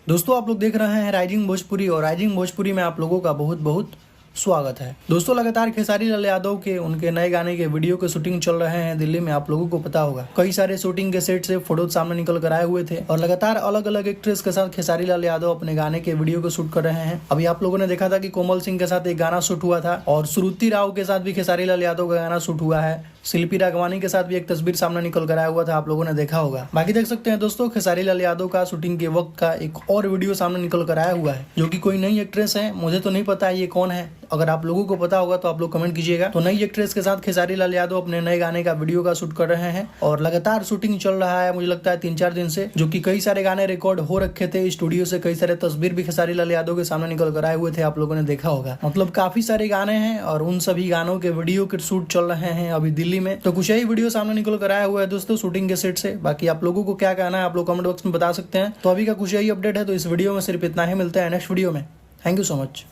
दोस्तों आप लोग देख रहे हैं राइजिंग भोजपुरी और राइजिंग भोजपुरी में आप लोगों का बहुत बहुत स्वागत है। दोस्तों लगातार खेसारी लाल यादव के उनके नए गाने के वीडियो के शूटिंग चल रहे हैं दिल्ली में। आप लोगों को पता होगा कई सारे शूटिंग के सेट से फोटो सामने निकल कर आए हुए थे और लगातार अलग अलग एक्ट्रेस के साथ खेसारी लाल यादव अपने गाने के वीडियो को शूट कर रहे हैं। अभी आप लोगों ने देखा था कि कोमल सिंह के साथ एक गाना शूट हुआ था और श्रुति राव के साथ भी खेसारी लाल यादव का गाना शूट हुआ है। शिल्पी राघवानी के साथ भी एक तस्वीर सामने निकल कर आया हुआ था, आप लोगों ने देखा होगा। बाकी देख सकते हैं दोस्तों खेसारी लाल यादव का शूटिंग के वक्त का एक और वीडियो सामने निकल कर आया हुआ है जो कि कोई नई एक्ट्रेस है। मुझे तो नहीं पता है ये कौन है, अगर आप लोगों को पता होगा तो आप लोग कमेंट कीजिएगा। तो नई एक्ट्रेस के साथ खेसारी लाल यादव अपने नए गाने का वीडियो का शूट कर रहे हैं और लगातार शूटिंग चल रहा है, मुझे लगता है 3-4 दिन से, जो कि कई सारे गाने रिकॉर्ड हो रखे थे स्टूडियो से। कई सारे तस्वीर भी खेसारी लाल यादव के सामने निकल कर आए हुए थे, आप लोगों ने देखा होगा। मतलब काफी सारे गाने हैं और उन सभी गानों के वीडियो के शूट चल रहे हैं अभी दिल्ली में। तो कुछ ही वीडियो सामने निकल कर आया हुआ है दोस्तों शूटिंग के सेट से। बाकी आप लोगों को क्या कहना है आप लोग कमेंट बॉक्स में बता सकते हैं। तो अभी का कुछ यही अपडेट है, तो इस वीडियो में सिर्फ इतना ही। मिलता है नेक्स्ट वीडियो में। Thank you so much.